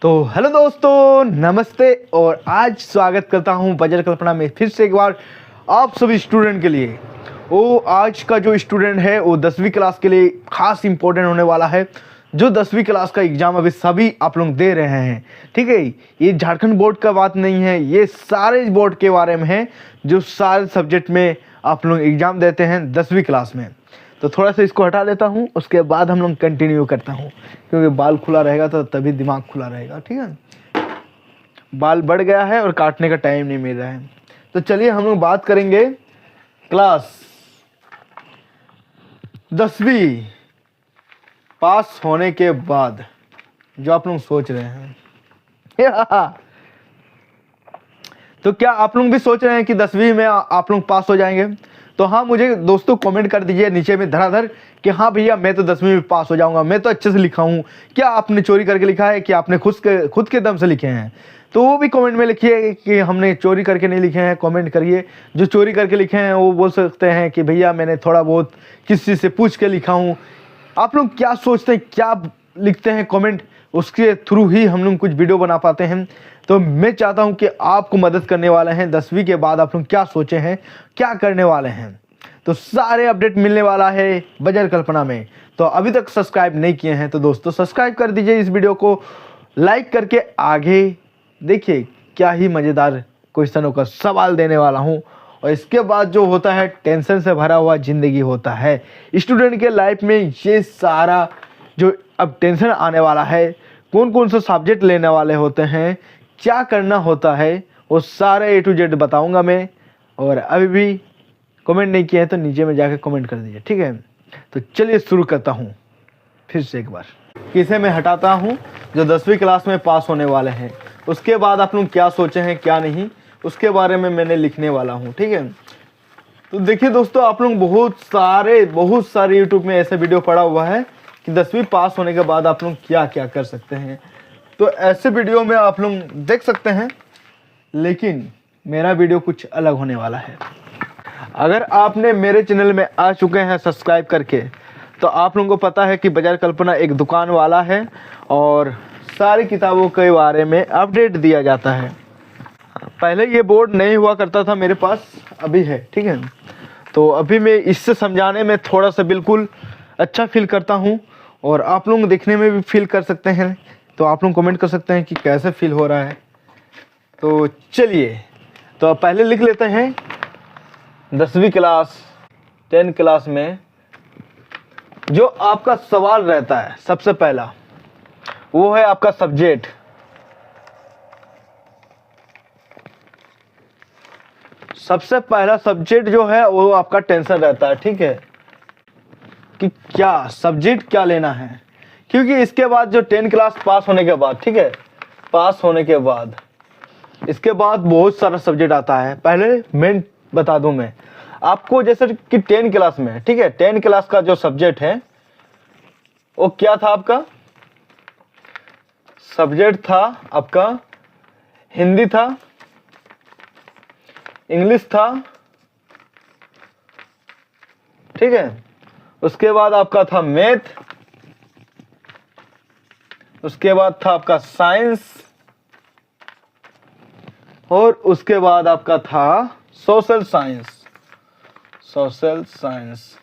तो हेलो दोस्तों, नमस्ते और आज स्वागत करता हूं बजट कल्पना में फिर से एक बार आप सभी स्टूडेंट के लिए। वो आज का जो स्टूडेंट है वो 10वीं क्लास के लिए खास इंपॉर्टेंट होने वाला है। जो 10वीं क्लास का एग्ज़ाम अभी सभी आप लोग दे रहे हैं, ठीक है। ये झारखंड बोर्ड का बात नहीं है, ये सारे बोर्ड के बारे में है जो सारे सब्जेक्ट में आप लोग एग्ज़ाम देते हैं 10वीं क्लास में। तो थोड़ा सा इसको हटा लेता हूँ, उसके बाद हम लोग कंटिन्यू करता हूँ, क्योंकि बाल खुला रहेगा तो तभी दिमाग खुला रहेगा, ठीक है। बाल बढ़ गया है और काटने का टाइम नहीं मिल रहा है। तो चलिए हम लोग बात करेंगे क्लास 10वीं पास होने के बाद जो आप लोग सोच रहे हैं। तो क्या आप लोग भी सोच रहे हैं कि 10वीं में आप लोग पास हो जाएंगे? तो हाँ, मुझे दोस्तों कमेंट कर दीजिए नीचे में धड़ाधड़ कि हाँ भैया मैं तो 10वीं में पास हो जाऊंगा, मैं तो अच्छे से लिखा हूँ। क्या आपने चोरी करके लिखा है कि आपने खुद के दम से लिखे हैं? तो वो भी कमेंट में लिखिए कि हमने चोरी करके नहीं लिखे हैं। कमेंट करिए, जो चोरी करके लिखे हैं वो बोल सकते हैं कि भैया मैंने थोड़ा बहुत किसी से पूछ के लिखा हूँ। आप लोग क्या सोचते हैं, क्या लिखते हैं कमेंट, उसके थ्रू ही हम लोग कुछ वीडियो बना पाते हैं। तो मैं चाहता हूं कि आपको मदद करने वाले हैं 10वीं के बाद आप लोग क्या सोचे हैं, क्या करने वाले हैं। तो सारे अपडेट मिलने वाला है बजट कल्पना में। तो अभी तक सब्सक्राइब नहीं किए हैं तो दोस्तों सब्सक्राइब कर दीजिए, इस वीडियो को लाइक करके आगे देखिए क्या ही मज़ेदार क्वेश्चनों का सवाल देने वाला हूं। और इसके बाद जो होता है टेंशन से भरा हुआ ज़िंदगी होता है स्टूडेंट के लाइफ में। ये सारा जो अब टेंशन आने वाला है, कौन कौन से सब्जेक्ट लेने वाले होते हैं, क्या करना होता है, वो सारे A to Z बताऊंगा मैं। और अभी भी कमेंट नहीं किया है तो नीचे में जाकर कमेंट कर दीजिए, ठीक है। तो चलिए शुरू करता हूँ फिर से एक बार। किसे मैं हटाता हूँ जो 10वीं क्लास में पास होने वाले हैं, उसके बाद आप लोग क्या सोचे हैं क्या नहीं, उसके बारे में मैंने लिखने वाला हूँ, ठीक है। तो देखिए दोस्तों, आप लोग बहुत सारे यूट्यूब में ऐसे वीडियो पड़ा हुआ है कि 10वीं पास होने के बाद आप लोग क्या क्या कर सकते हैं। तो ऐसे वीडियो में आप लोग देख सकते हैं, लेकिन मेरा वीडियो कुछ अलग होने वाला है। अगर आपने मेरे चैनल में आ चुके हैं सब्सक्राइब करके, तो आप लोगों को पता है कि बजट कल्पना एक दुकान वाला है और सारी किताबों के बारे में अपडेट दिया जाता है। पहले ये बोर्ड नहीं हुआ करता था मेरे पास, अभी है, ठीक है। तो अभी मैं इससे समझाने में थोड़ा सा बिल्कुल अच्छा फील करता हूँ और आप लोग देखने में भी फील कर सकते हैं। तो आप लोग कमेंट कर सकते हैं कि कैसे फील हो रहा है। तो चलिए, तो पहले लिख लेते हैं 10वीं क्लास 10 क्लास में जो आपका सवाल रहता है सबसे पहला, वो है आपका सब्जेक्ट। सबसे पहला सब्जेक्ट जो है वो आपका टेंशन रहता है, ठीक है, कि क्या सब्जेक्ट क्या लेना है। क्योंकि इसके बाद जो 10 क्लास पास होने के बाद, ठीक है, पास होने के बाद इसके बाद बहुत सारा सब्जेक्ट आता है। पहले मैं बता दूं मैं आपको, जैसे कि 10 क्लास में, ठीक है, 10 क्लास का जो सब्जेक्ट है वो क्या था आपका? सब्जेक्ट था आपका हिंदी था, इंग्लिश था, ठीक है। उसके बाद आपका था मैथ, उसके बाद था आपका साइंस, और उसके बाद आपका था सोशल साइंस। सोशल साइंस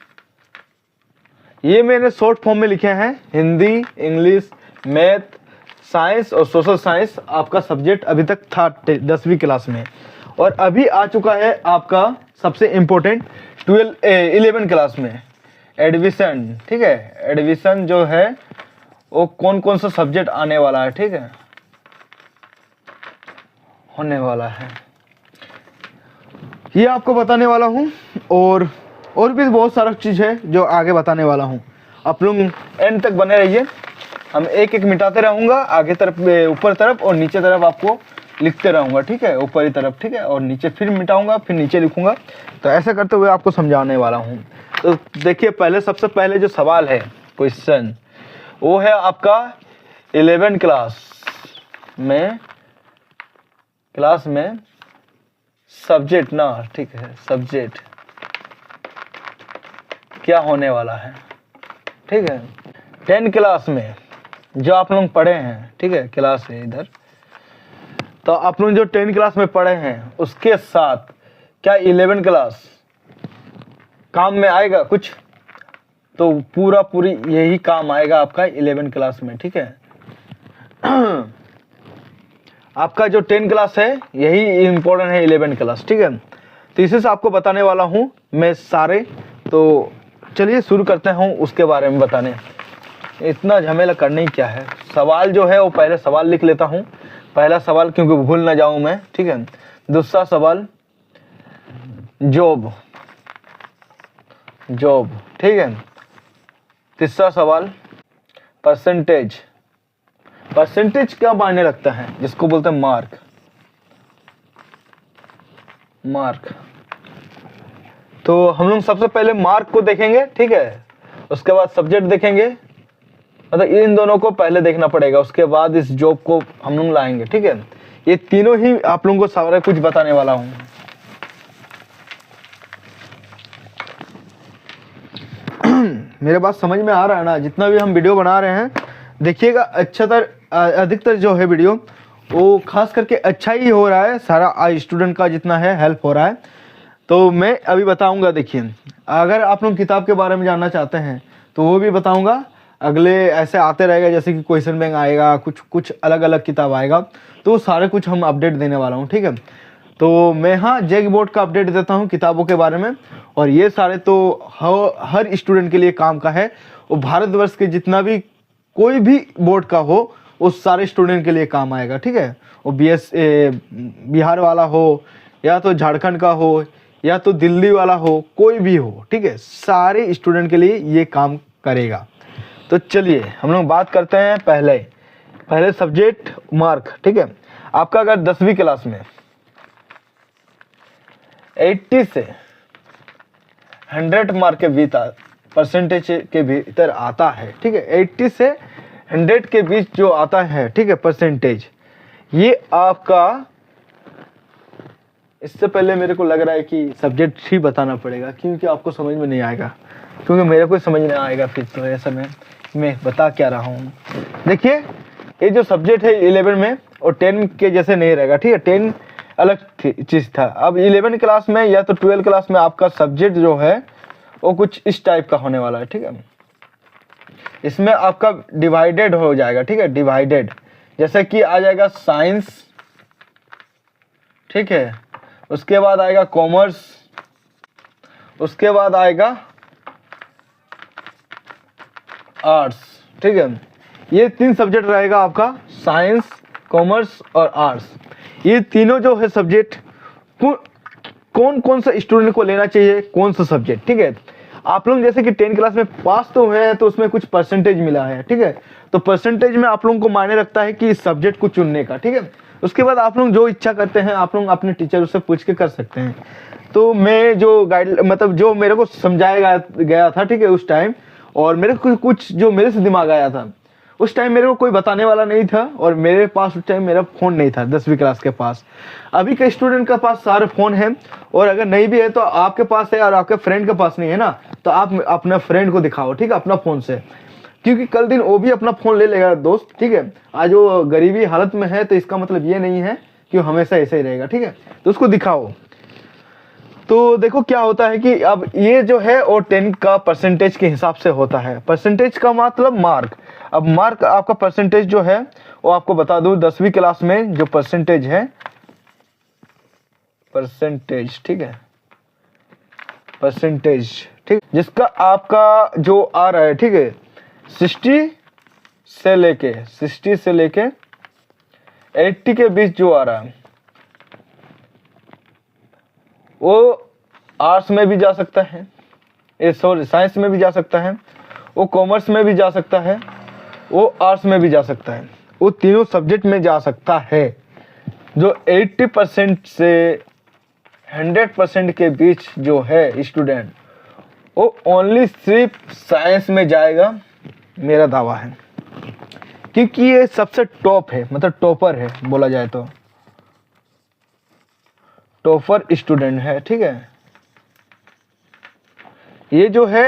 ये मैंने शॉर्ट फॉर्म में लिखे हैं, हिंदी, इंग्लिश, मैथ, साइंस और सोशल साइंस आपका सब्जेक्ट अभी तक था 10वीं क्लास में। और अभी आ चुका है आपका सबसे इम्पोर्टेंट 11 क्लास में एडमिशन, ठीक है। एडमिशन जो है वो कौन कौन सा सब्जेक्ट आने वाला है, ठीक है, होने वाला है, ये आपको बताने वाला हूँ। और भी बहुत सारा चीज़ है जो आगे बताने वाला हूँ। आप लोग एंड तक बने रहिए, हम एक एक मिटाते रहूँगा, आगे तरफ, ऊपर तरफ और नीचे तरफ आपको लिखते रहूँगा, ठीक है, ऊपरी तरफ, ठीक है, और नीचे फिर मिटाऊँगा, फिर नीचे लिखूँगा। तो ऐसा करते हुए आपको समझाने वाला हूँ। तो देखिए, सबसे पहले जो सवाल है, क्वेश्चन, वो है आपका 11 क्लास में सब्जेक्ट ना, ठीक है, सब्जेक्ट क्या होने वाला है, ठीक है। 10 क्लास में जो आप लोग पढ़े हैं, ठीक है, क्लास है इधर, तो आप लोग जो 10 क्लास में पढ़े हैं उसके साथ क्या 11 क्लास काम में आएगा कुछ? तो पूरी यही काम आएगा आपका 11 क्लास में, ठीक है। आपका जो 10 क्लास है यही इम्पोर्टेंट है 11 क्लास, ठीक है। तो इसी से आपको बताने वाला हूँ मैं सारे। तो चलिए शुरू करते हैं उसके बारे में बताने। इतना झमेला करने ही क्या है। सवाल जो है वो पहले सवाल लिख लेता हूँ, पहला सवाल, क्योंकि भूल ना जाऊँ मैं, ठीक है। दूसरा सवाल जॉब, ठीक है। तीसरा सवाल परसेंटेज क्या मायने रखता है, जिसको बोलते हैं मार्क। तो हम लोग सबसे पहले मार्क को देखेंगे, ठीक है। उसके बाद सब्जेक्ट देखेंगे, मतलब इन दोनों को पहले देखना पड़ेगा, उसके बाद इस जॉब को हम लोग लाएंगे, ठीक है। ये तीनों ही आप लोगों को सारा कुछ बताने वाला हूँ। मेरे बात समझ में आ रहा है ना? जितना भी हम वीडियो बना रहे हैं देखिएगा, अधिकतर जो है वीडियो वो खास करके अच्छा ही हो रहा है, सारा स्टूडेंट का जितना है हेल्प हो रहा है। तो मैं अभी बताऊंगा। देखिए, अगर आप लोग किताब के बारे में जानना चाहते हैं तो वो भी बताऊंगा। अगले ऐसे आते रहेगा, जैसे कि क्वेश्चन बैंक आएगा, कुछ अलग अलग किताब आएगा, तो सारे कुछ हम अपडेट देने वाला हूँ, ठीक है। तो मैं हाँ जेक बोर्ड का अपडेट देता हूँ किताबों के बारे में, और ये सारे तो हर स्टूडेंट के लिए काम का है। वो भारतवर्ष के जितना भी कोई भी बोर्ड का हो उस सारे स्टूडेंट के लिए काम आएगा, ठीक है। वो बिहार वाला हो, या तो झारखंड का हो, या तो दिल्ली वाला हो, कोई भी हो, ठीक है, सारे स्टूडेंट के लिए ये काम करेगा। तो चलिए हम लोग बात करते हैं पहले सब्जेक्ट मार्क, ठीक है। आपका अगर 10वीं क्लास में 80 से 100 मार्क के भीतर परसेंटेज के भीतर आता है, ठीक है। 80 से 100 के बीच जो आता है, ठीक है, परसेंटेज, ये आपका, इससे पहले मेरे को लग रहा है कि सब्जेक्ट ही बताना पड़ेगा, क्योंकि आपको समझ में नहीं आएगा, क्योंकि मेरे को समझ नहीं आएगा फिर तो ऐसा मैं बता क्या रहा हूँ। देखिए, ये जो सब्जेक्ट है 11 में और 10 के जैसे नहीं रहेगा, ठीक है। 10 अलग चीज़ था। अब 11 क्लास में या तो 12 क्लास में आपका सब्जेक्ट जो है वो कुछ इस टाइप का होने वाला है, ठीक है। इसमें आपका डिवाइडेड हो जाएगा, ठीक है, डिवाइडेड, जैसे कि आ जाएगा साइंस, ठीक है। उसके बाद आएगा कॉमर्स, उसके बाद आएगा आर्ट्स, ठीक है। ये 3 सब्जेक्ट रहेगा आपका, साइंस, कॉमर्स और आर्ट्स। ये तीनों जो है सब्जेक्ट कौन सा स्टूडेंट को लेना चाहिए, कौन सा सब्जेक्ट, ठीक है। आप लोग जैसे कि 10 क्लास में पास तो हुए हैं, तो उसमें कुछ परसेंटेज मिला है, ठीक है। तो परसेंटेज में आप लोगों को मायने रखता है कि इस सब्जेक्ट को चुनने का, ठीक है। उसके बाद आप लोग जो इच्छा करते हैं आप लोग अपने टीचर से पूछ के कर सकते हैं। तो मैं जो जो मेरे को समझाया गया था, ठीक है, उस टाइम, और मेरे को कुछ जो मेरे से दिमाग आया था, उस टाइम मेरे को कोई बताने वाला नहीं था, और मेरे पास उस टाइम मेरा फ़ोन नहीं था 10वीं क्लास के पास। अभी के स्टूडेंट के पास सारे फ़ोन हैं, और अगर नहीं भी है तो आपके पास है और आपके फ्रेंड के पास नहीं है ना, तो आप अपना फ्रेंड को दिखाओ, ठीक है, अपना फ़ोन से, क्योंकि कल दिन वो भी अपना फ़ोन ले लेगा दोस्त, ठीक है। आज वो गरीबी हालत में है तो इसका मतलब ये नहीं है कि वो हमेशा ऐसे ही रहेगा, ठीक है। तो उसको दिखाओ। तो देखो क्या होता है कि अब ये जो है वो 10 का परसेंटेज के हिसाब से होता है। परसेंटेज का मतलब मार्क। अब मार्क आपका परसेंटेज जो है वो आपको बता दूं, 10वीं क्लास में जो परसेंटेज है, परसेंटेज, ठीक है, परसेंटेज, ठीक, जिसका आपका जो आ रहा है, ठीक है, 60 से लेके 80 के बीच जो आ रहा है, वो आर्ट्स में भी जा सकता है, साइंस में भी जा सकता है, वो कॉमर्स में भी जा सकता है, वो आर्ट्स में भी जा सकता है, वो तीनों सब्जेक्ट में जा सकता है। जो 80% से 100% के बीच जो है स्टूडेंट, वो ओनली सिर्फ साइंस में जाएगा, मेरा दावा है, क्योंकि ये सबसे टॉप है, मतलब टॉपर है बोला जाए तो, टॉपर स्टूडेंट है, ठीक है। ये जो है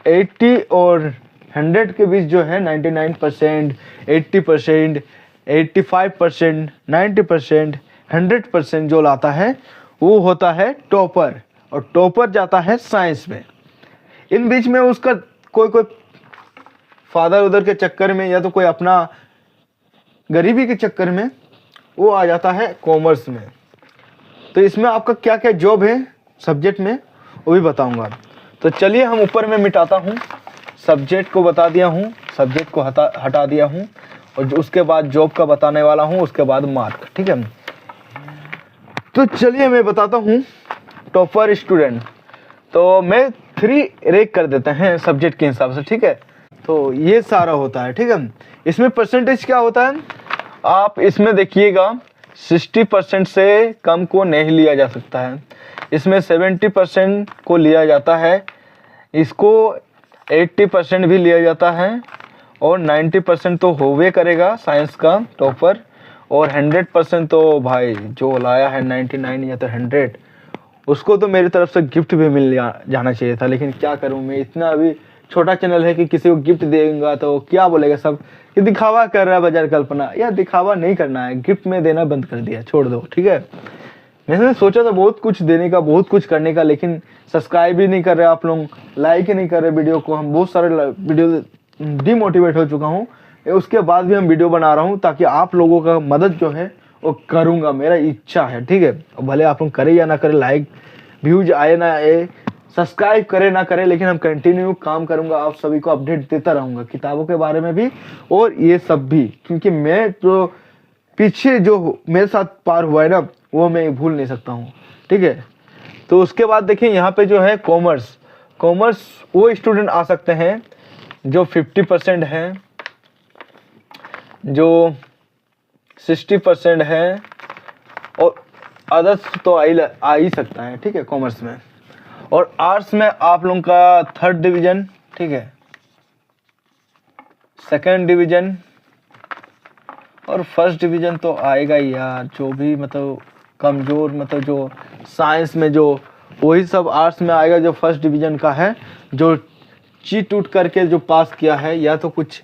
80 और 100 के बीच जो है 99%, 80%, 85%, 90%, 100% जो लाता है वो होता है टॉपर, और टॉपर जाता है साइंस में। इन बीच में उसका कोई फादर उधर के चक्कर में या तो कोई अपना गरीबी के चक्कर में वो आ जाता है कॉमर्स में। तो इसमें आपका क्या क्या जॉब है सब्जेक्ट में वो भी बताऊंगा। तो चलिए हम ऊपर में मिटाता हूँ, सब्जेक्ट को बता दिया हूँ, सब्जेक्ट को हटा दिया हूँ, और उसके बाद जॉब का बताने वाला हूँ, उसके बाद मार्क। ठीक है, तो चलिए मैं बताता हूँ टॉपर स्टूडेंट। तो मैं 3 रैंक कर देते हैं सब्जेक्ट के हिसाब से। ठीक है, तो ये सारा होता है। ठीक है, इसमें परसेंटेज क्या होता है आप इसमें देखिएगा, 60% से कम को नहीं लिया जा सकता है। इसमें 70% को लिया जाता है, इसको 80% भी लिया जाता है, और 90% तो होवे करेगा साइंस का टॉपर, और 100% तो भाई जो लाया है 99 या तो 100 उसको तो मेरी तरफ से गिफ्ट भी मिल जाना चाहिए था। लेकिन क्या करूं मैं, इतना अभी छोटा चैनल है कि किसी को गिफ्ट देगा तो क्या बोलेगा सब कि दिखावा कर रहा है बाजार कल्पना। या दिखावा नहीं करना है, गिफ्ट में देना बंद कर दिया, छोड़ दो। ठीक है, मैंने सोचा था बहुत कुछ देने का, बहुत कुछ करने का, लेकिन सब्सक्राइब भी नहीं कर रहे आप लोग, लाइक ही नहीं कर रहे वीडियो को। हम बहुत सारे वीडियो डिमोटिवेट हो चुका हूँ, उसके बाद भी हम वीडियो बना रहा हूँ ताकि आप लोगों का मदद जो है वो करूँगा, मेरा इच्छा है। ठीक है, भले आप लोग करें या ना करें, लाइक व्यूज आए ना आए, सब्सक्राइब करे ना करे, लेकिन हम कंटिन्यू काम करूँगा, आप सभी को अपडेट देता रहूँगा किताबों के बारे में भी और ये सब भी, क्योंकि मैं जो पीछे जो मेरे साथ पार हुआ है ना वो मैं भूल नहीं सकता हूँ। ठीक है, तो उसके बाद देखिए यहाँ पे जो है कॉमर्स वो स्टूडेंट आ सकते हैं जो 50% हैं, जो 60% है, और अदर्स तो आ ही सकता है। ठीक है, कॉमर्स में। और आर्ट्स में आप लोगों का 3rd डिवीजन, ठीक है, 2nd डिवीजन और 1st डिवीजन तो आएगा ही यार। जो भी मतलब कमज़ोर, मतलब जो साइंस में जो, वही सब आर्ट्स में आएगा जो 1st डिवीजन का है, जो चीट उट करके जो पास किया है या तो कुछ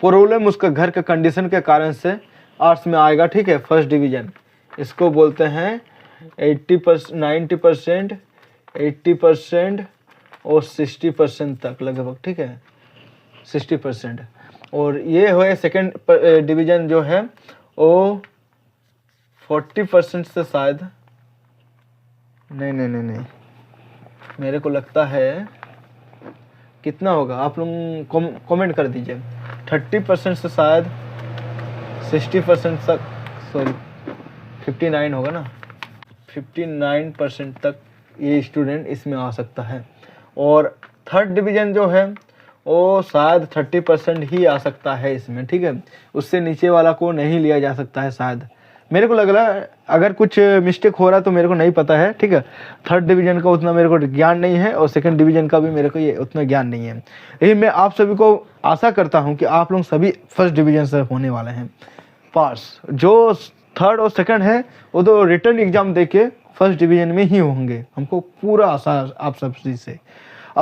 प्रॉब्लम उसका घर के कंडीशन के कारण से आर्ट्स में आएगा। ठीक है, 1st डिवीजन इसको बोलते हैं 80%, 90%, 80% और 60% तक लगभग। ठीक है, 60%। और ये है 2nd डिवीजन जो है वो 40% से शायद नहीं, मेरे को लगता है कितना होगा, आप लोग कमेंट कर दीजिए। 30% से शायद 60% तक, सॉरी 59 होगा ना, 59% तक ये स्टूडेंट इसमें आ सकता है। और 3rd डिवीजन जो है वो शायद 30% ही आ सकता है इसमें। ठीक है, उससे नीचे वाला को नहीं लिया जा सकता है शायद, मेरे को लग रहा है। अगर कुछ मिस्टेक हो रहा है तो मेरे को नहीं पता है। ठीक है, 3rd डिवीजन का उतना मेरे को ज्ञान नहीं है, और 2nd डिवीजन का भी मेरे को ये उतना ज्ञान नहीं है। लेकिन मैं आप सभी को आशा करता हूँ कि आप लोग सभी 1st डिवीजन से होने वाले हैं पास। जो 3rd और 2nd है वो तो रिटर्न एग्जाम दे के 1st डिवीजन में ही होंगे, हमको पूरा आशा आप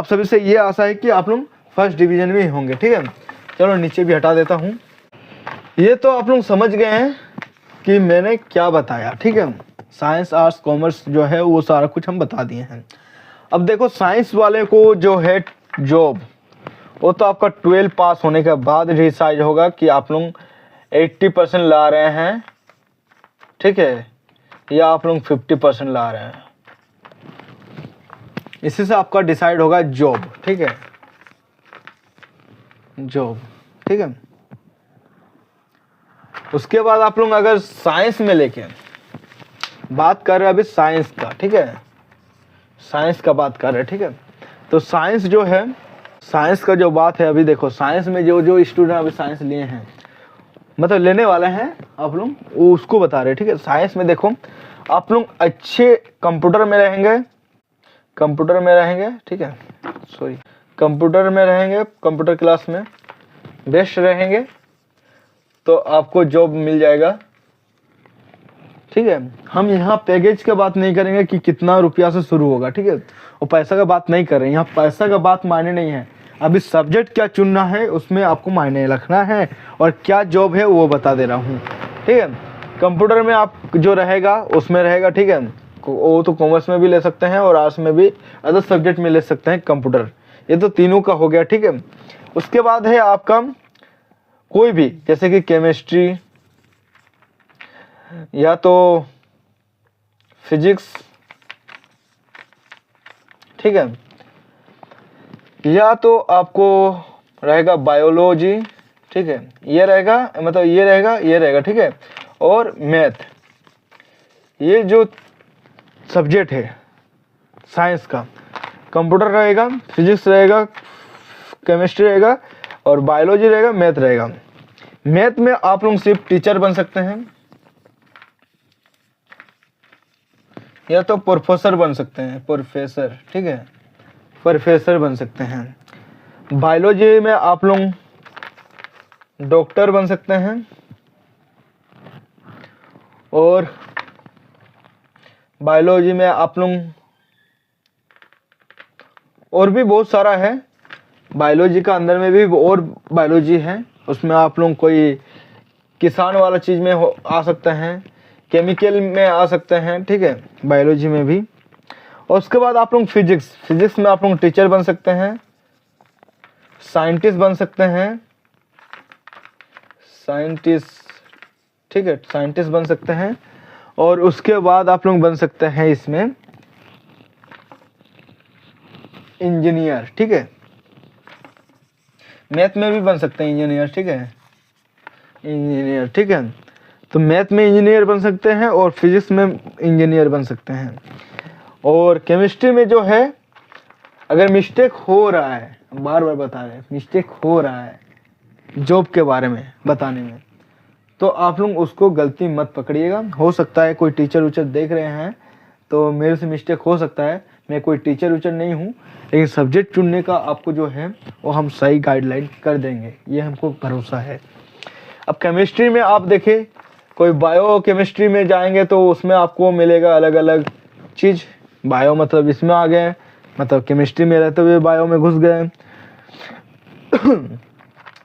सभी से ये आशा है कि आप लोग 1st डिवीजन में ही होंगे। ठीक है, चलो नीचे भी हटा देता हूँ। ये तो आप लोग समझ गए हैं कि मैंने क्या बताया। ठीक है, साइंस, आर्ट्स, कॉमर्स जो है वो सारा कुछ हम बता दिए हैं। अब देखो साइंस वाले को जो है जॉब, वो तो आपका 12 पास होने के बाद डिसाइड होगा कि आप लोग 80% ला रहे हैं, ठीक है, या आप लोग 50% ला रहे हैं। इसी से आपका डिसाइड होगा जॉब। ठीक है, जॉब। ठीक है, उसके बाद आप लोग अगर साइंस में लेके बात कर रहे हैं अभी साइंस का, ठीक है, साइंस का बात कर रहे हैं। ठीक है, तो साइंस जो है, साइंस का जो बात है, अभी देखो साइंस में जो स्टूडेंट अभी साइंस लिए हैं, मतलब लेने वाले हैं आप लोग, वो उसको बता रहे हैं। ठीक है, साइंस में देखो आप लोग अच्छे कंप्यूटर में रहेंगे, ठीक है, सॉरी कंप्यूटर में रहेंगे, कंप्यूटर क्लास में बेस्ट रहेंगे तो आपको जॉब मिल जाएगा। ठीक है, हम यहाँ पैकेज की बात नहीं करेंगे कि कितना रुपया से शुरू होगा। ठीक है, और पैसा का बात नहीं कर रहे हैं, यहाँ पैसा का बात मायने नहीं है। अभी सब्जेक्ट क्या चुनना है उसमें आपको मायने रखना है, और क्या जॉब है वो बता दे रहा हूँ, ठीक है। कंप्यूटर में आप जो रहेगा उसमें रहेगा, ठीक है। वो तो कॉमर्स में भी ले सकते हैं और आर्ट्स में भी, अदर सब्जेक्ट में ले सकते हैं कंप्यूटर। ये तो तीनों का हो गया, ठीक है। उसके बाद है आपका कोई भी, जैसे कि केमिस्ट्री या तो फिजिक्स, ठीक है, या तो आपको रहेगा बायोलॉजी, ठीक है, ये रहेगा, मतलब ये रहेगा, ठीक है, और मैथ। ये जो सब्जेक्ट है साइंस का, कंप्यूटर रहेगा, फिजिक्स रहेगा, केमिस्ट्री रहेगा और बायोलॉजी रहेगा, मैथ रहेगा। मैथ में आप लोग सिर्फ टीचर बन सकते हैं या तो प्रोफेसर बन सकते हैं, प्रोफेसर, ठीक है, प्रोफेसर बन सकते हैं। बायोलॉजी में आप लोग डॉक्टर बन सकते हैं, और बायोलॉजी में आप लोग और भी बहुत सारा है, बायोलॉजी का अंदर में भी और बायोलॉजी है, उसमें आप लोग कोई किसान वाला चीज़ में आ सकते हैं, केमिकल में आ सकते हैं, ठीक है, बायोलॉजी में भी। और उसके बाद आप लोग फिजिक्स में आप लोग टीचर बन सकते हैं, साइंटिस्ट बन सकते हैं, साइंटिस्ट, ठीक है, साइंटिस्ट बन सकते हैं। और उसके बाद आप लोग बन सकते हैं इसमें इंजीनियर, ठीक है, मैथ में भी बन सकते हैं इंजीनियर, ठीक है, इंजीनियर, ठीक है। तो मैथ में इंजीनियर बन सकते हैं और फिजिक्स में इंजीनियर बन सकते हैं। और केमिस्ट्री में जो है, अगर मिस्टेक हो रहा है, बार बार बता रहे हैं, मिस्टेक हो रहा है जॉब के बारे में बताने में, तो आप लोग उसको गलती मत पकड़िएगा। हो सकता है कोई टीचर उचर देख रहे हैं तो मेरे से मिस्टेक हो सकता है, मैं कोई टीचर उचर नहीं हूँ, लेकिन सब्जेक्ट चुनने का आपको जो है वो हम सही गाइडलाइन कर देंगे, ये हमको भरोसा है। अब केमिस्ट्री में आप देखें, कोई बायो केमिस्ट्री में जाएंगे तो उसमें आपको मिलेगा अलग अलग चीज़। बायो मतलब इसमें आ गए, मतलब केमिस्ट्री में रहते हुए बायो में घुस गए।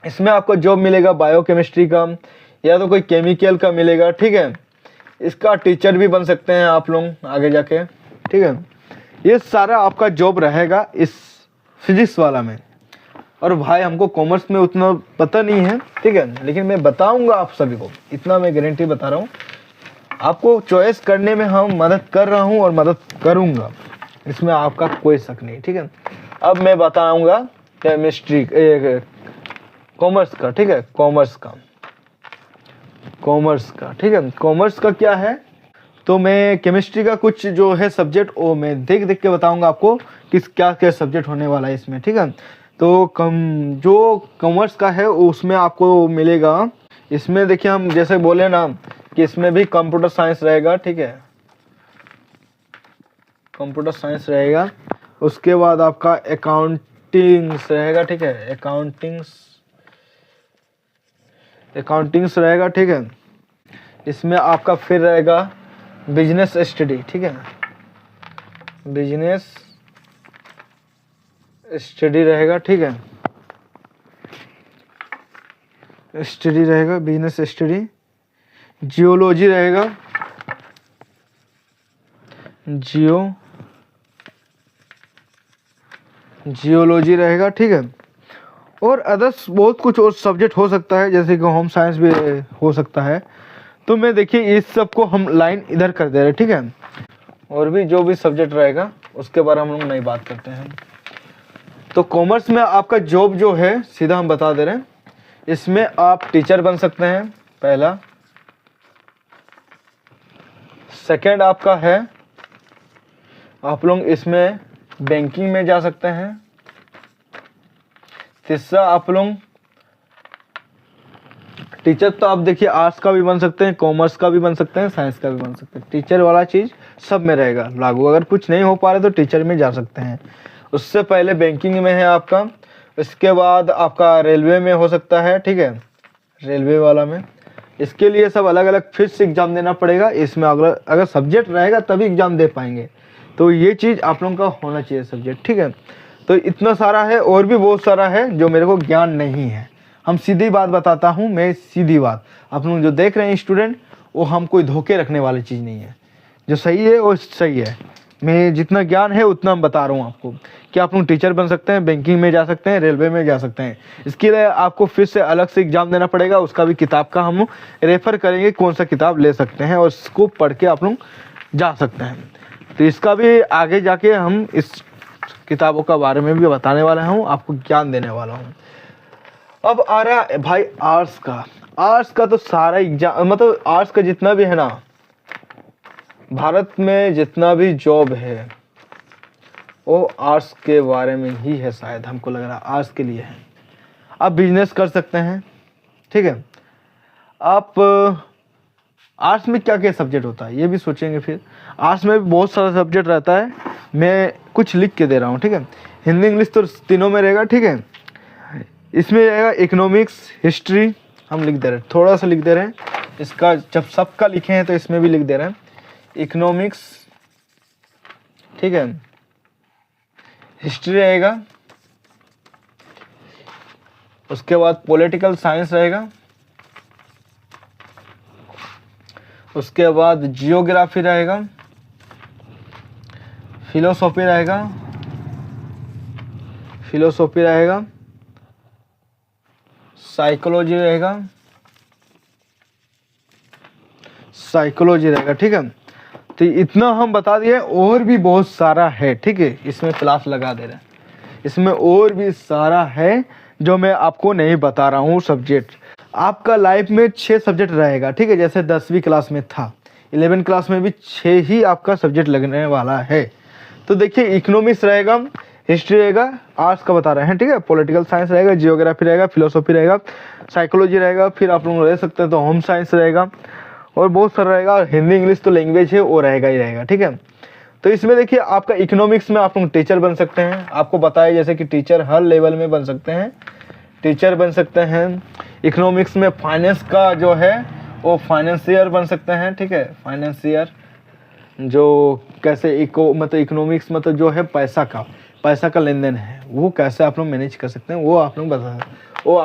इसमें आपको जॉब मिलेगा बायो केमिस्ट्री का, या तो कोई केमिकल का मिलेगा, ठीक है। इसका टीचर भी बन सकते हैं आप लोग आगे जाके, ठीक है। ये सारा आपका जॉब रहेगा इस फिजिक्स वाला में। और भाई हमको कॉमर्स में उतना पता नहीं है, ठीक है, लेकिन मैं बताऊंगा आप सभी को, इतना मैं गारंटी बता रहा हूँ। आपको चॉइस करने में हम मदद कर रहा हूँ और मदद करूँगा, इसमें आपका कोई शक नहीं, ठीक है। अब मैं बताऊँगा केमिस्ट्री कॉमर्स का, ठीक है, कॉमर्स का, ठीक है। कॉमर्स का क्या है, तो मैं केमिस्ट्री का कुछ जो है सब्जेक्ट वो मैं देख के बताऊंगा आपको किस क्या सब्जेक्ट होने वाला है इसमें, ठीक है। तो जो कॉमर्स का है उसमें आपको मिलेगा, इसमें देखिए हम जैसे बोले ना कि इसमें भी कंप्यूटर साइंस रहेगा, ठीक है, कंप्यूटर साइंस रहेगा। उसके बाद आपका अकाउंटिंग्स रहेगा, ठीक है, अकाउंटिंग्स रहेगा, ठीक है। इसमें आपका फिर रहेगा बिजनेस स्टडी, ठीक है, बिजनेस स्टडी रहेगा, ठीक है, स्टडी रहेगा, बिजनेस स्टडी। जियोलॉजी रहेगा, जियोलॉजी रहेगा, ठीक है। और अदर्स बहुत कुछ और सब्जेक्ट हो सकता है, जैसे कि होम साइंस भी हो सकता है। तो मैं देखिए इस सब को हम लाइन इधर कर दे रहे हैं, ठीक है। और भी जो भी सब्जेक्ट रहेगा उसके बारे में हम लोग नई बात करते हैं। तो कॉमर्स में आपका जॉब जो है सीधा हम बता दे रहे हैं, इसमें आप टीचर बन सकते हैं, पहला। सेकंड आपका है आप लोग इसमें बैंकिंग में जा सकते हैं। तीसरा आप लोग टीचर, तो आप देखिए आर्ट्स का भी बन सकते हैं, कॉमर्स का भी बन सकते हैं, साइंस का भी बन सकते हैं। टीचर वाला चीज़ सब में रहेगा लागू। अगर कुछ नहीं हो पा रहा तो टीचर में जा सकते हैं। उससे पहले बैंकिंग में है आपका, इसके बाद आपका रेलवे में हो सकता है, ठीक है, रेलवे वाला में। इसके लिए सब अलग अलग फिर से एग्ज़ाम देना पड़ेगा। इसमें अगर सब्जेक्ट रहेगा तभी एग्ज़ाम दे पाएंगे। तो ये चीज़ आप लोगों का होना चाहिए सब्जेक्ट, ठीक है। तो इतना सारा है, और भी बहुत सारा है जो मेरे को ज्ञान नहीं है। हम सीधी बात बताता हूँ, मैं सीधी बात। आप लोग जो देख रहे हैं स्टूडेंट, वो हम कोई धोखे रखने वाली चीज़ नहीं है। जो सही है वो सही है। मैं जितना ज्ञान है उतना हम बता रहा हूँ आपको कि आप लोग टीचर बन सकते हैं, बैंकिंग में जा सकते हैं, रेलवे में जा सकते हैं। इसके लिए आपको फिर से अलग से एग्ज़ाम देना पड़ेगा। उसका भी किताब का हम रेफ़र करेंगे, कौन सा किताब ले सकते हैं और उसको पढ़ के आप लोग जा सकते हैं। तो इसका भी आगे जाके हम इस किताबों का बारे में भी बताने वाला हूँ, आपको ज्ञान देने वाला हूँ। अब आ रहा है भाई आर्ट्स का। आर्ट्स का तो सारा एग्जाम, मतलब आर्ट्स का जितना भी है ना, भारत में जितना भी जॉब है वो आर्ट्स के बारे में ही है। शायद हमको लग रहा है आर्ट्स के लिए है। आप बिजनेस कर सकते हैं, ठीक है। आप आर्ट्स में क्या क्या सब्जेक्ट होता है ये भी सोचेंगे। फिर आर्ट्स में भी बहुत सारा सब्जेक्ट रहता है, मैं कुछ लिख के दे रहा हूँ, ठीक है। हिंदी इंग्लिश तो तीनों में रहेगा, ठीक है। इसमें रहेगा इकोनॉमिक्स, हिस्ट्री, हम लिख दे रहे हैं, थोड़ा सा लिख दे रहे हैं। इसका जब सबका लिखे हैं तो इसमें भी लिख दे रहे हैं। इकोनॉमिक्स, ठीक है, हिस्ट्री रहेगा, उसके बाद पॉलिटिकल साइंस रहेगा, उसके बाद जियोग्राफी रहेगा, फिलोसॉफी रहेगा, साइकोलॉजी रहेगा, ठीक है। तो इतना हम बता दिए, और भी बहुत सारा है, ठीक है। इसमें क्लास लगा दे रहे हैं, इसमें और भी सारा है जो मैं आपको नहीं बता रहा हूँ सब्जेक्ट। आपका लाइफ में 6 सब्जेक्ट रहेगा, ठीक है। जैसे 10वीं क्लास में था, 11th क्लास में भी 6 ही आपका सब्जेक्ट लगने वाला है। तो देखिए, इकोनॉमिक्स रहेगा, हिस्ट्री रहेगा, आर्ट्स का बता रहे हैं, ठीक है। पॉलिटिकल साइंस रहेगा, जियोग्राफी रहेगा, फिलोसॉफी रहेगा, साइकोलॉजी रहेगा, फिर आप लोग रह सकते हैं तो होम साइंस रहेगा, और बहुत सारा रहेगा। और हिंदी इंग्लिश तो लैंग्वेज है, वो रहेगा ही रहेगा, ठीक है। तो इसमें देखिए, आपका इकोनॉमिक्स में आप लोग टीचर बन सकते हैं। आपको बताया जैसे कि टीचर हर लेवल में बन सकते हैं, टीचर बन सकते हैं। इकोनॉमिक्स में फाइनेंस का जो है वो फाइनेंसियर बन सकते हैं, ठीक है। फाइनेंसियर जो कैसे मतलब इकोनॉमिक्स मतलब जो है पैसा का लेन देन है, वो कैसे आप लोग मैनेज कर सकते हैं वो आप लोग बता, वो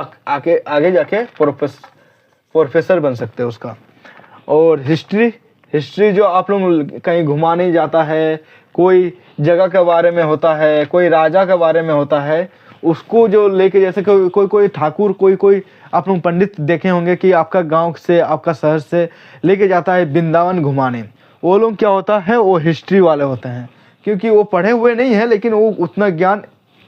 आगे जाके प्रोफेसर बन सकते हैं उसका। और हिस्ट्री जो आप लोग कहीं घुमाने जाता है, कोई जगह के बारे में होता है, कोई राजा के बारे में होता है, उसको जो लेके, जैसे कोई ठाकुर, कोई आप लोग पंडित देखे होंगे कि आपका गांव से, आपका शहर से लेके जाता है वृंदावन घुमाने। वो लोग क्या होता है, वो हिस्ट्री वाले होते हैं, क्योंकि वो पढ़े हुए नहीं है, लेकिन वो उतना ज्ञान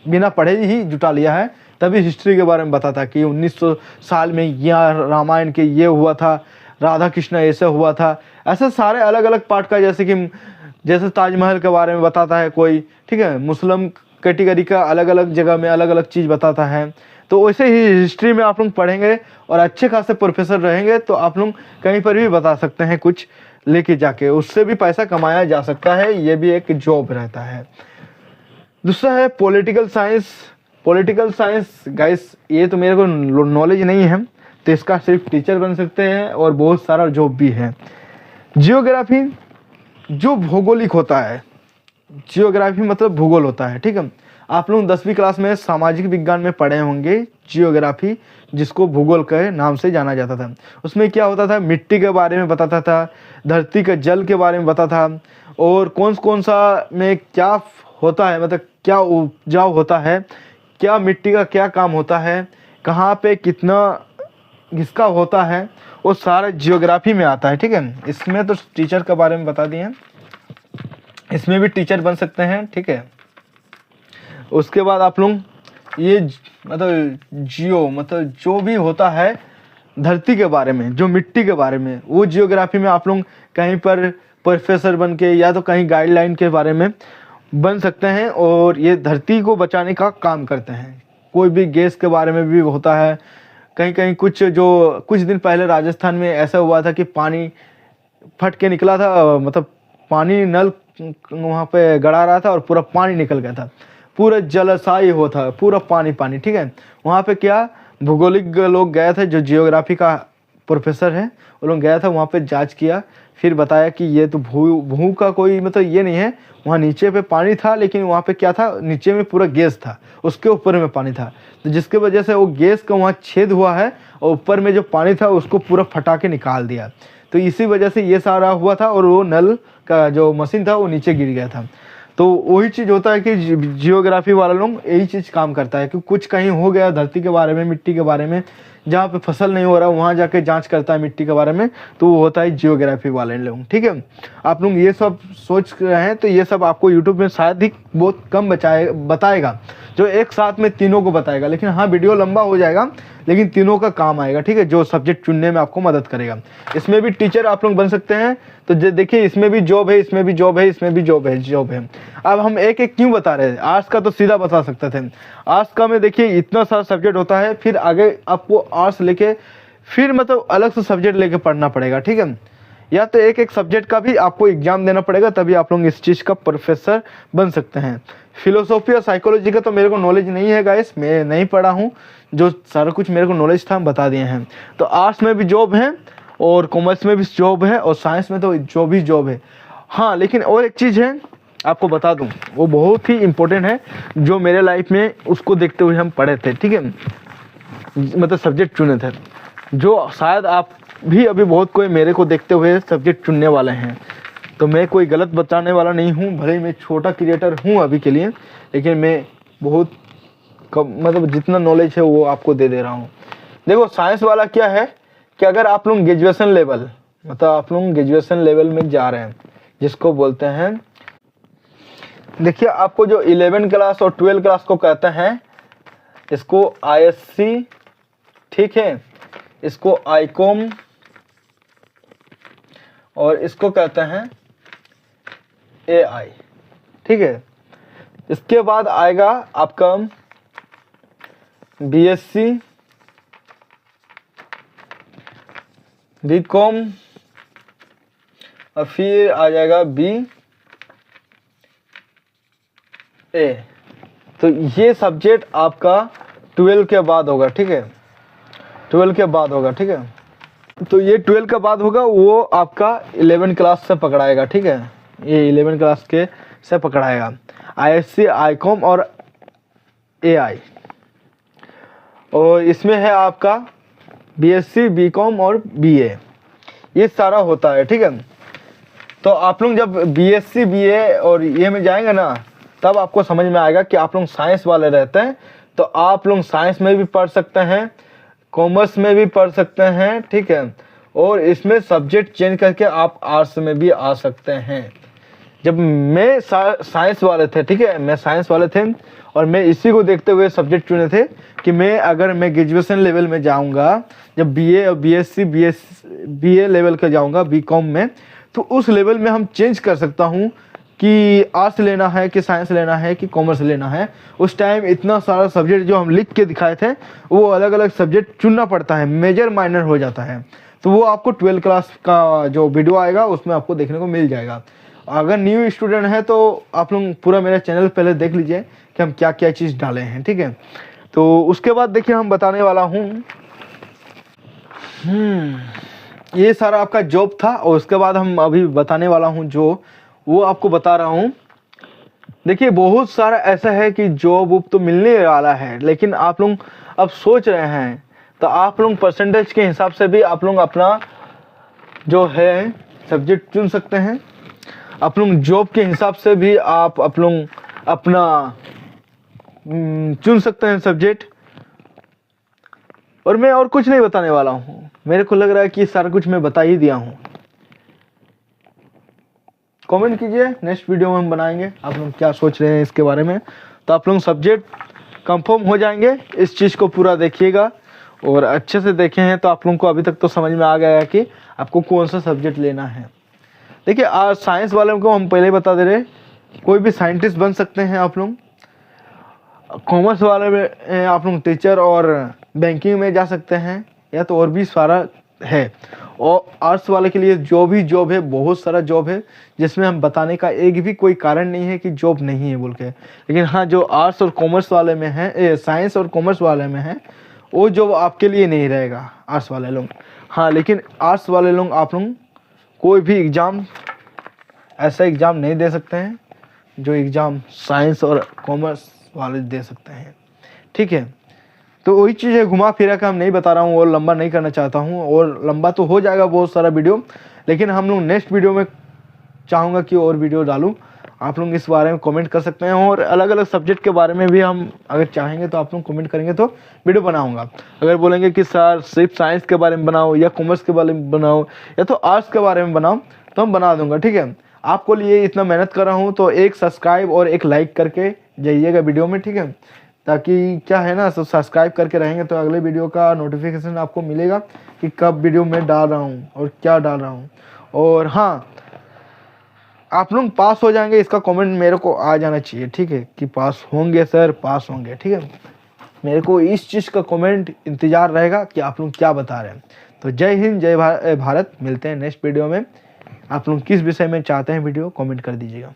बिना पढ़े ही जुटा लिया है। तभी हिस्ट्री के बारे में बताता कि 1900 साल में यह रामायण के ये हुआ था, राधा कृष्ण ऐसे हुआ था। ऐसे सारे अलग अलग पार्ट का, जैसे ताजमहल के बारे में बताता है कोई, ठीक है। मुस्लिम कैटेगरी का अलग अलग जगह में अलग अलग चीज़ बताता है। तो वैसे ही हिस्ट्री में आप लोग पढ़ेंगे और अच्छे खासे प्रोफेसर रहेंगे तो आप लोग कहीं पर भी बता सकते हैं, कुछ लेके जाके उससे भी पैसा कमाया जा सकता है। ये भी एक जॉब रहता है। दूसरा है पॉलिटिकल साइंस गाइस, ये तो मेरे को नॉलेज नहीं है, तो इसका सिर्फ टीचर बन सकते हैं, और बहुत सारा जॉब भी है। जियोग्राफी जो भौगोलिक होता है, जियोग्राफी मतलब भूगोल होता है, ठीक है। आप लोग 10वीं क्लास में सामाजिक विज्ञान में पढ़े होंगे जियोग्राफी, जिसको भूगोल के नाम से जाना जाता था। उसमें क्या होता था, मिट्टी के बारे में बताता था, धरती के जल के बारे में बताता था, और कौन सा में क्या होता है, मतलब क्या उपजाऊ होता है, क्या मिट्टी का क्या काम होता है, कहाँ पे कितना किसका होता है, वो सारा जियोग्राफी में आता है, ठीक है। इसमें तो टीचर के बारे में बता दिए, इसमें भी टीचर बन सकते हैं, ठीक है। उसके बाद आप लोग ये मतलब जो भी होता है धरती के बारे में, जो मिट्टी के बारे में, वो जियोग्राफी में आप लोग कहीं पर प्रोफेसर बन के या तो कहीं गाइडलाइन के बारे में बन सकते हैं, और ये धरती को बचाने का काम करते हैं। कोई भी गैस के बारे में भी होता है, कहीं कुछ दिन पहले राजस्थान में ऐसा हुआ था कि पानी फट के निकला था, मतलब पानी नल वहाँ पे गड़ा रहा था और पूरा पानी निकल गया था, पूरा जलाशय होता, पूरा पानी, ठीक है। वहाँ पे क्या भूगोलिक लोग गए थे जो जियोग्राफी का प्रोफेसर है, वो लोग गया था वहाँ पे, जांच किया, फिर बताया कि ये तो भू का कोई मतलब ये नहीं है, वहाँ नीचे पे पानी था, लेकिन वहाँ पे क्या था, नीचे में पूरा गैस था, उसके ऊपर में पानी था, तो जिसके वजह से वो गैस का वहाँ छेद हुआ है और ऊपर में जो पानी था उसको पूरा फटा के निकाल दिया। तो इसी वजह से ये सारा हुआ था और वो नल का जो मशीन था वो नीचे गिर गया था। तो वही चीज़ होता है कि जियोग्राफी वाला लोग यही चीज़ काम करता है कि कुछ कहीं हो गया धरती के बारे में, मिट्टी के बारे में, जहाँ पे फसल नहीं हो रहा वहाँ जाके जांच करता है मिट्टी के बारे में, तो वो होता है जियोग्राफी वाले लोग। ठीक है, आप लोग ये सब सोच रहे हैं तो ये सब आपको यूट्यूब में शायद ही बहुत कम बताएगा जो एक साथ में तीनों को बताएगा, लेकिन हाँ वीडियो लंबा हो जाएगा लेकिन तीनों का काम आएगा। ठीक है, जो सब्जेक्ट चुनने में आपको मदद करेगा। इसमें भी टीचर आप लोग बन सकते हैं, तो देखिए इसमें भी जॉब है, इसमें भी जॉब है, इसमें भी जॉब है। अब हम एक एक क्यों बता रहे हैं, आर्ट्स का तो सीधा बता सकते थे, आर्ट्स का में देखिए इतना सारा सब्जेक्ट होता है, फिर आगे आपको आर्ट्स लेके फिर मतलब अलग से सब्जेक्ट लेके पढ़ना पड़ेगा। ठीक है, या तो एक एक सब्जेक्ट का भी आपको एग्जाम देना पड़ेगा, तभी आप लोग इस चीज़ का प्रोफेसर बन सकते हैं। फिलोसॉफी और साइकोलॉजी का तो मेरे को नॉलेज नहीं है गाइस, मैं नहीं पढ़ा हूँ, जो सारा कुछ मेरे को नॉलेज था हम बता दिए हैं। तो आर्ट्स में भी जॉब है और कॉमर्स में भी जॉब है और साइंस में तो जॉब है। हाँ, लेकिन और एक चीज़ है आपको बता दूँ, वो बहुत ही इम्पोर्टेंट है, जो मेरे लाइफ में उसको देखते हुए हम पढ़े थे। ठीक है, मतलब सब्जेक्ट चुने थे, जो शायद आप भी अभी बहुत कोई मेरे को देखते हुए सब्जेक्ट चुनने वाले हैं। तो मैं कोई गलत बताने वाला नहीं हूँ, भले ही मैं छोटा क्रिएटर हूँ अभी के लिए, लेकिन मैं बहुत मतलब जितना नॉलेज है वो आपको दे रहा हूँ। देखो साइंस वाला क्या है कि अगर आप लोग ग्रेजुएशन लेवल, मतलब आप लोग ग्रेजुएशन लेवल में जा रहे हैं, जिसको बोलते हैं, देखिए आपको जो 11 क्लास और 12 क्लास को कहते हैं, इसको ISC, ठीक है, इसको ICOM और इसको कहते हैं AI। ठीक है, इसके बाद आएगा आपका BSc, BCom और फिर आ जाएगा BA। तो ये सब्जेक्ट आपका 12 के बाद होगा। ठीक है, 12 के बाद होगा। ठीक है, तो ये 12 के बाद होगा, वो आपका 11 क्लास से पकड़ाएगा। ठीक है, ये 11 क्लास के से पकड़ाएगा, ISC, ICOM और AI। और इसमें है आपका BSc, BCom और BA, ये सारा होता है। ठीक है, तो आप लोग जब BSc, BA और ये में जाएंगे ना, तब आपको समझ में आएगा कि आप लोग साइंस वाले रहते हैं तो आप लोग साइंस में भी पढ़ सकते हैं, कॉमर्स में भी पढ़ सकते हैं। ठीक है, और इसमें सब्जेक्ट चेंज करके आप आर्ट्स में भी आ सकते हैं। जब मैं साइंस वाले थे, ठीक है, मैं साइंस वाले थे और मैं इसी को देखते हुए सब्जेक्ट चुने थे कि मैं अगर मैं ग्रेजुएशन लेवल में जाऊंगा, जब BA और BSc, BA लेवल का जाऊंगा BCom में, तो उस लेवल में हम चेंज कर सकता हूँ कि आर्ट्स लेना है कि साइंस लेना है कि कॉमर्स लेना है। उस टाइम इतना सारा सब्जेक्ट जो हम लिख के दिखाए थे, वो अलग अलग सब्जेक्ट चुनना पड़ता है, मेजर माइनर हो जाता है। तो वो आपको 12 क्लास का जो वीडियो आएगा उसमें आपको देखने को मिल जाएगा। अगर न्यू स्टूडेंट है तो आप लोग पूरा मेरा चैनल पहले देख लीजिए कि हम क्या क्या चीज़ डाले हैं। ठीक है, तो उसके बाद देखिए हम बताने वाला हूँ, ये सारा आपका जॉब था और उसके बाद हम अभी बताने वाला हूँ जो वो आपको बता रहा हूँ। देखिए बहुत सारा ऐसा है कि जॉब तो मिलने वाला है, लेकिन आप लोग अब सोच रहे हैं, तो आप लोग परसेंटेज के हिसाब से भी आप लोग अपना जो है सब्जेक्ट चुन सकते हैं। आप लोग जॉब के हिसाब से भी आप लोग अपना चुन सकते हैं सब्जेक्ट। और मैं और कुछ नहीं बताने वाला हूँ, मेरे को लग रहा है कि सारा कुछ मैं बता ही दिया हूँ। कमेंट कीजिए, नेक्स्ट वीडियो में हम बनाएंगे आप लोग क्या सोच रहे हैं इसके बारे में। तो आप लोग सब्जेक्ट कंफर्म हो जाएंगे, इस चीज़ को पूरा देखिएगा और अच्छे से देखे हैं तो आप लोगों को अभी तक तो समझ में आ गया है कि आपको कौन सा सब्जेक्ट लेना है। देखिए आज साइंस वालों को हम पहले ही बता दे रहे, कोई भी साइंटिस्ट बन सकते हैं आप लोग। कॉमर्स वाले में आप लोग टीचर और बैंकिंग में जा सकते हैं, या तो और भी सारा है। और आर्ट्स वाले के लिए जो भी जॉब है, बहुत सारा जॉब है, जिसमें हम बताने का एक भी कोई कारण नहीं है कि जॉब नहीं है बोल के। लेकिन हाँ, जो आर्ट्स और कॉमर्स वाले में है, साइंस और कॉमर्स वाले में है, वो जॉब आपके लिए नहीं रहेगा। आर्ट्स वाले लोग हाँ, लेकिन आर्ट्स वाले लोग आप लोग कोई भी एग्ज़ाम ऐसा एग्ज़ाम नहीं दे सकते हैं जो एग्ज़ाम साइंस और कॉमर्स वाले दे सकते हैं, ठीक है। तो वही चीज़ है, घुमा फिरा कर हम नहीं बता रहा हूँ और लंबा नहीं करना चाहता हूँ, और लंबा तो हो जाएगा बहुत सारा वीडियो, लेकिन हम लोग नेक्स्ट वीडियो में चाहूँगा कि और वीडियो डालूँ। आप लोग इस बारे में कमेंट कर सकते हैं, और अलग अलग सब्जेक्ट के बारे में भी हम अगर चाहेंगे तो आप लोग कमेंट करेंगे तो वीडियो बनाऊँगा। अगर बोलेंगे कि सर सिर्फ साइंस के बारे में बनाओ या कॉमर्स के बारे में बनाओ या तो आर्ट्स के बारे में बनाओ, तो हम बना दूँगा, ठीक है। आपको लिए इतना मेहनत कर रहा हूँ तो एक सब्सक्राइब और एक लाइक करके जाइएगा वीडियो में, ठीक है। ताकि क्या है ना, सब्सक्राइब करके रहेंगे तो अगले वीडियो का नोटिफिकेशन आपको मिलेगा कि कब वीडियो मैं डाल रहा हूँ और क्या डाल रहा हूँ। और हाँ, आप लोग पास हो जाएंगे इसका कमेंट मेरे को आ जाना चाहिए, ठीक है, कि पास होंगे सर, पास होंगे, ठीक है। मेरे को इस चीज़ का कमेंट इंतज़ार रहेगा कि आप लोग क्या बता रहे हैं। तो जय हिंद, जय भारत। मिलते हैं नेक्स्ट वीडियो में। आप लोग किस विषय में चाहते हैं वीडियो कमेंट कर दीजिएगा।